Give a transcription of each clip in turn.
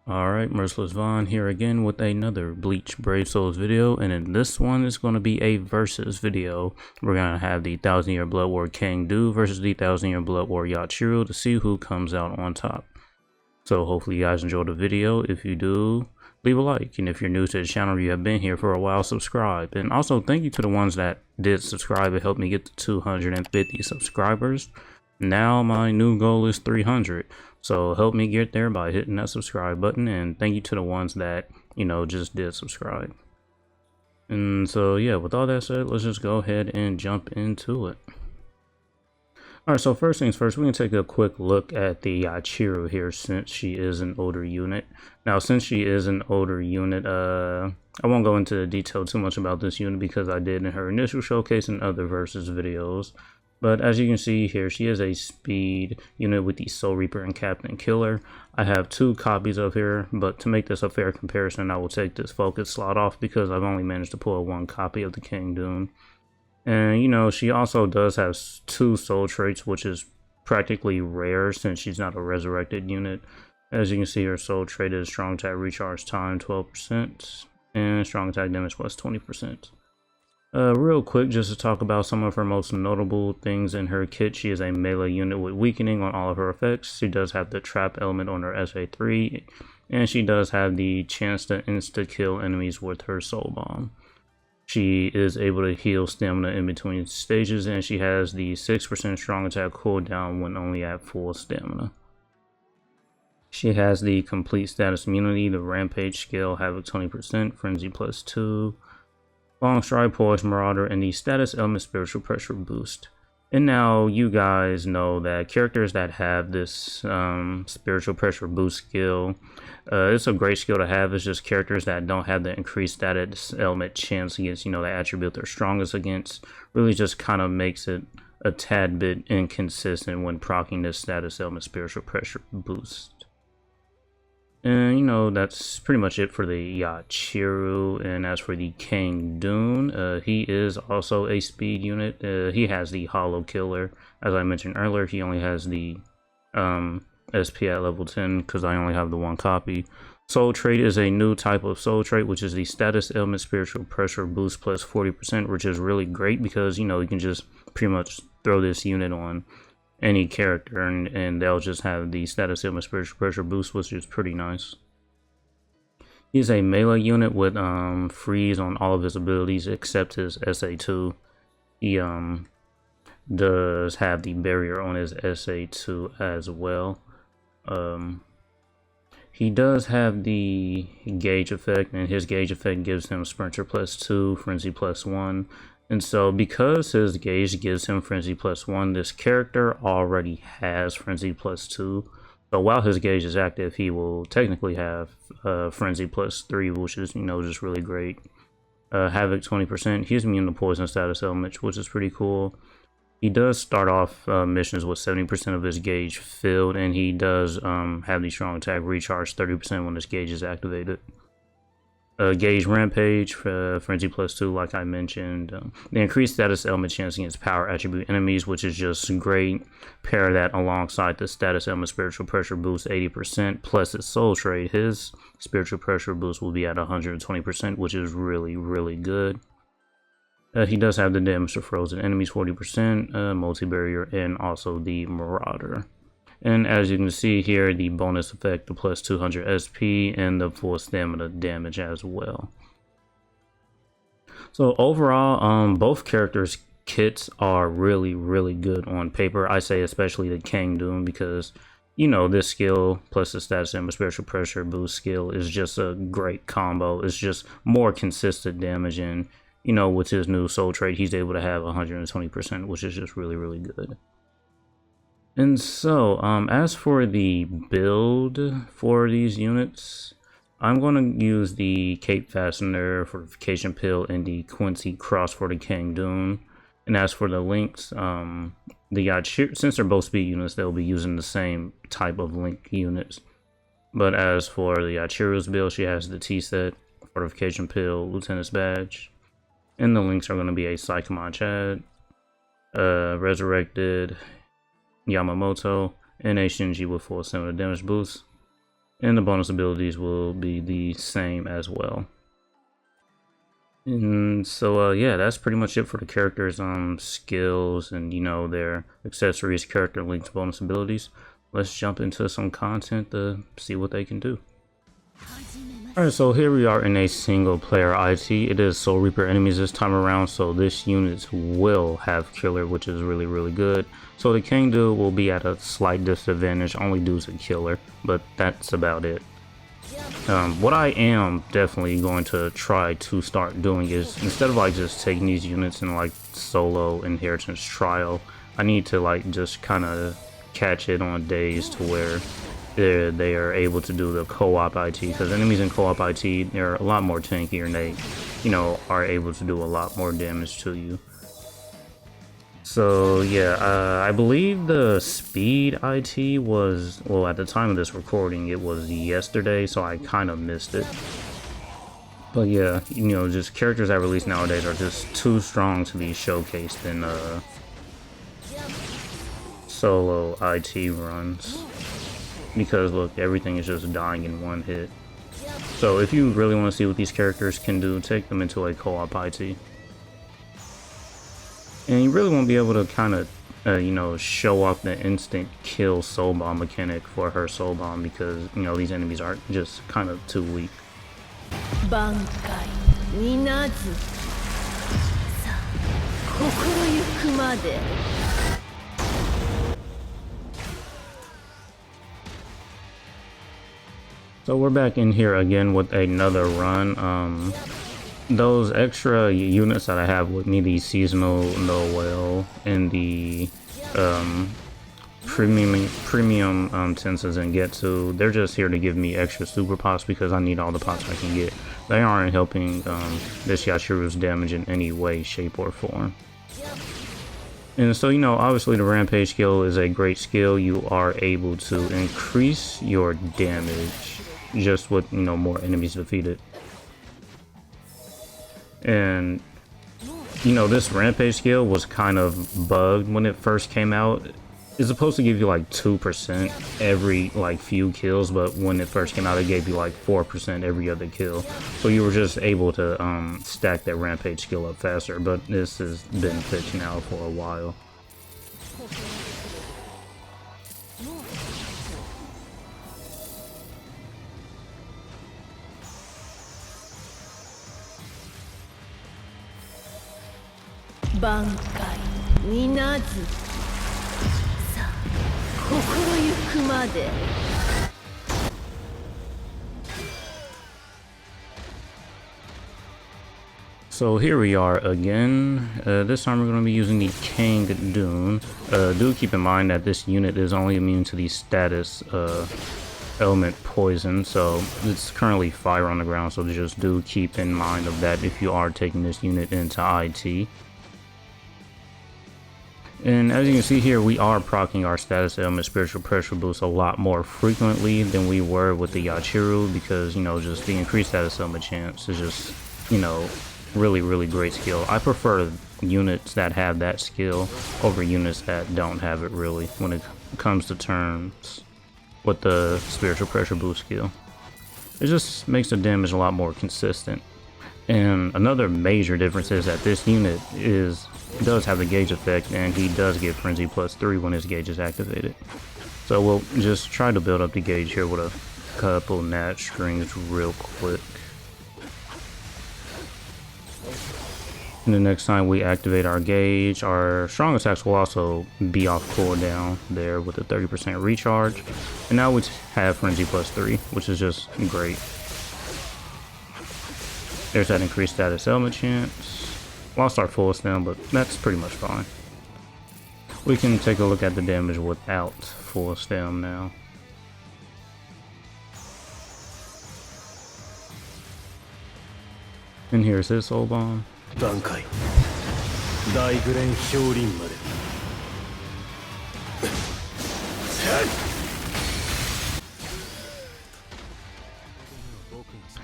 Alright, Merciless Vaughn here again with another Bleach Brave Souls video, and in this one it's going to be a versus video. We're going to have the 1000 Year Blood War Cang versus the 1000 Year Blood War Yachiru to see who comes out on top. So hopefully you guys enjoyed the video. If you do, leave a like, and if you're new to the channel, you have been here for a while, subscribe. And also thank you to the ones that did subscribe. It helped me get to 250 subscribers. Now my new goal is 300. So help me get there by hitting that subscribe button, and thank you to the ones that, just did subscribe. And so yeah, with all that said, let's just go ahead and jump into it. Alright, so first things first, we can take a quick look at the Yachiru here, since she is an older unit. Now, since she is an older unit, I won't go into detail too much about this unit because I did in her initial showcase and other versus videos. But as you can see here, she is a speed unit with the Soul Reaper and Captain Killer. I have 2 copies of her, but to make this a fair comparison, I will take this focus slot off because I've only managed to pull 1 copy of the Cang. And she also does have 2 soul traits, which is practically rare since she's not a resurrected unit. As you can see, her soul trait is strong attack recharge time 12% and strong attack damage plus 20%. Real quick, just to talk about some of her most notable things in her kit. She is a melee unit with weakening on all of her effects. She does have the trap element on her SA3, and she does have the chance to insta-kill enemies with her soul bomb. She is able to heal stamina in between stages, and she has the 6% strong attack cooldown when only at full stamina. She has the complete status immunity, the rampage skill, havoc 20%, frenzy plus 2, long stride, poise, marauder, and the status element spiritual pressure boost. And now you guys know that characters that have this spiritual pressure boost skill, it's a great skill to have. It's just characters that don't have the increased status element chance against, the attribute they're strongest against, really just kind of makes it a tad bit inconsistent when proccing this status element spiritual pressure boost. And that's pretty much it for the Yachiru. And as for the Cang, he is also a speed unit. He has the Hollow Killer. As I mentioned earlier, he only has the SP at level 10 because I only have the 1 copy. Soul trait is a new type of soul trait, which is the status element spiritual pressure boost plus 40%, which is really great because you can just pretty much throw this unit on any character and they'll just have the status element spiritual pressure boost, which is pretty nice. He's a melee unit with freeze on all of his abilities except his SA2. He does have the barrier on his SA2 as well. He does have the gauge effect, and his gauge effect gives him sprinter plus 2, frenzy plus 1. And so because his gauge gives him frenzy plus 1, this character already has frenzy plus 2. So while his gauge is active, he will technically have frenzy plus 3, which is, just really great. Havoc 20%. He's immune to poison status element, which is pretty cool. He does start off missions with 70% of his gauge filled, and he does have the strong attack recharge 30% when his gauge is activated. Gauge rampage, frenzy plus 2, like I mentioned. The increased status element chance against power attribute enemies, which is just great. Pair that alongside the status element spiritual pressure boost 80% plus his soul trait. His spiritual pressure boost will be at 120%, which is really, really good. He does have the damage to frozen enemies 40%, multi-barrier, and also the marauder. And as you can see here, the bonus effect, the plus 200 SP, and the full stamina damage as well. So overall, both characters' kits are really, really good on paper. I say especially the Cang because, this skill plus the status and spiritual pressure boost skill is just a great combo. It's just more consistent damage, and, with his new soul trait, he's able to have 120%, which is just really, really good. And so, as for the build for these units, I'm going to use the Cape Fastener, Fortification Pill, and the Quincy Cross for the Cang. And as for the links, the Yachiru, since they're both speed units, they'll be using the same type of link units. But as for the Yachiru's build, she has the T-Set, Fortification Pill, Lieutenant's Badge. And the links are going to be a Psychomon Chad, Resurrected, Yamamoto, and a Shinji with full stamina damage boost. And the bonus abilities will be the same as well. And so yeah, that's pretty much it for the characters' skills and their accessories, character links, bonus abilities. Let's jump into some content to see what they can do. Alright, so here we are in a single player IT. It is Soul Reaper enemies this time around, so this unit will have killer, which is really good. So the Cang dude will be at a slight disadvantage, only due to killer, but that's about it. What I am definitely going to try to start doing is, instead of like just taking these units in like solo inheritance trial, I need to like just kind of catch it on days to where they are able to do the co-op IT, because enemies in co-op IT, they're a lot more tanky and they are able to do a lot more damage to you. So yeah, I believe the speed IT was, well, at the time of this recording it was yesterday, so I kind of missed it. But yeah, just characters that release nowadays are just too strong to be showcased in solo IT runs, because look, everything is just dying in one hit. So if you really want to see what these characters can do, take them into a co-op IT. And you really won't be able to kind of, show off the instant kill soul bomb mechanic for her soul bomb, because, these enemies are just kind of too weak. So we're back in here again with another run. Those extra units that I have with me, the seasonal Noel and the premium Tensas and Getsu, they're just here to give me extra super pots because I need all the pots I can get. They aren't helping this Yachiru's damage in any way, shape, or form. And so, obviously the Rampage skill is a great skill. You are able to increase your damage just with, more enemies defeated. And this Rampage skill was kind of bugged when it first came out. It's supposed to give you like 2% every like few kills, but when it first came out it gave you like 4% every other kill. So you were just able to stack that Rampage skill up faster, but this has been fixed now for a while. So here we are again. This time we're going to be using the Cang Dune. Do keep in mind that this unit is only immune to the status element poison, so it's currently fire on the ground, so just do keep in mind of that if you are taking this unit into IT. And as you can see here, we are proccing our status element spiritual pressure boost a lot more frequently than we were with the Yachiru, because just the increased status element chance is just really great skill. I prefer units that have that skill over units that don't have it really when it comes to terms with the spiritual pressure boost skill. It just makes the damage a lot more consistent. And another major difference is that this unit does have the gauge effect, and he does get frenzy +3 when his gauge is activated. So we'll just try to build up the gauge here with a couple nat strings real quick. And the next time we activate our gauge, our strong attacks will also be off cooldown there with a 30% recharge. And now we have frenzy +3, which is just great. There's that increased status element chance. Lost our full stem, but that's pretty much fine. We can take a look at the damage without full stem now. And here's his soul bomb.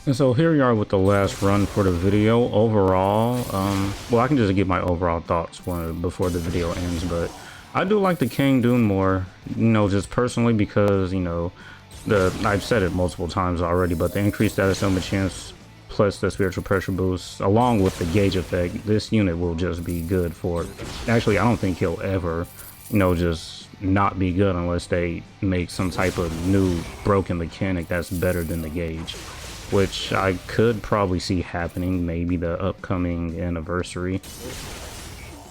And so here we are with the last run for the video. Overall, well, I can just give my overall thoughts before the video ends, but I do like the Cang Dune more, just personally, because, I've said it multiple times already, but the increased status element chance plus the spiritual pressure boost, along with the gauge effect, this unit will just be good for it. Actually, I don't think he'll ever, just not be good unless they make some type of new broken mechanic that's better than the gauge, which I could probably see happening, maybe the upcoming anniversary.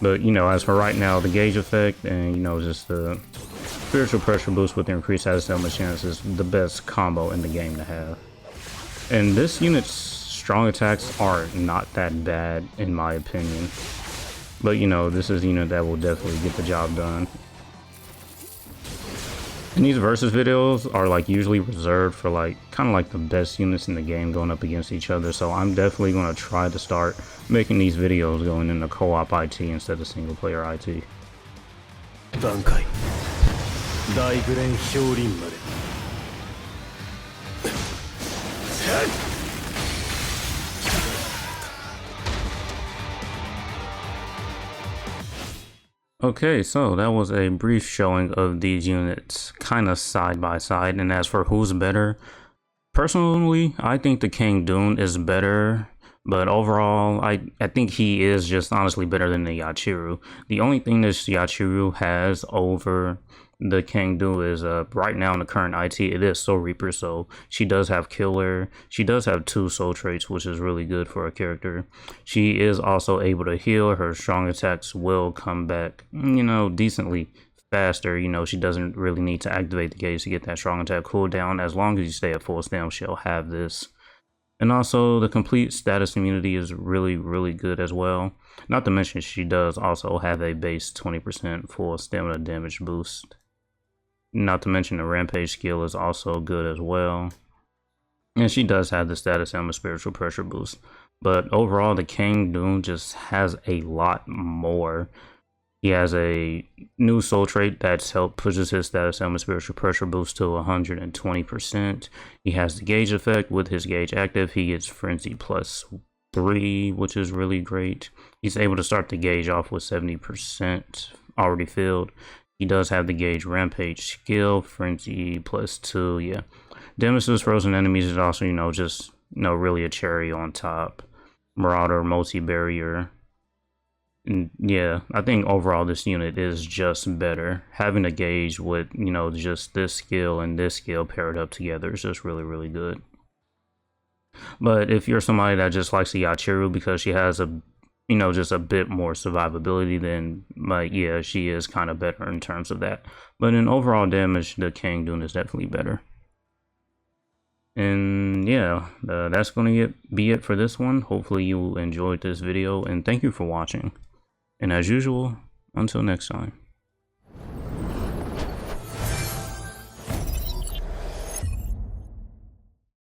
But, as for right now, the gauge effect and, just the spiritual pressure boost with the increased status element chance is the best combo in the game to have. And this unit's strong attacks are not that bad, in my opinion. But, this is a unit that will definitely get the job done. And these versus videos are like usually reserved for kind of like the best units in the game going up against each other. So I'm definitely going to try to start making these videos going into co-op IT instead of single player IT. Okay, so that was a brief showing of these units kind of side by side. And as for who's better, personally, I think the King Dune is better. But overall, I think he is just honestly better than the Yachiru. The only thing this Yachiru has over the Cang is right now in the current IT, it is Soul Reaper, so she does have Killer. She does have 2 soul traits, which is really good for a character. She is also able to heal. Her strong attacks will come back, decently faster. She doesn't really need to activate the gauge to get that strong attack cooldown. As long as you stay at full stam, she'll have this. And also, the complete status immunity is really, really good as well. Not to mention, she does also have a base 20% full stamina damage boost. Not to mention, the rampage skill is also good as well. And she does have the status and the spiritual pressure boost. But overall, the King Dune just has a lot more. He has a new soul trait that's pushes his status and spiritual pressure boost to 120%. He has the gauge effect. With his gauge active, he gets frenzy +3, which is really great. He's able to start the gauge off with 70% already filled. He does have the gauge rampage skill, frenzy +2, yeah. Nemesis frozen enemies is also, really a cherry on top. Marauder, multi-barrier. Yeah, I think overall this unit is just better. Having a gauge with, just this skill and this skill paired up together is just really, really good. But if you're somebody that just likes the Yachiru because she has just a bit more survivability, then yeah, she is kind of better in terms of that. But in overall damage, the King Dune is definitely better. And yeah, that's going to be it for this one. Hopefully you enjoyed this video, and thank you for watching. And as usual, until next time.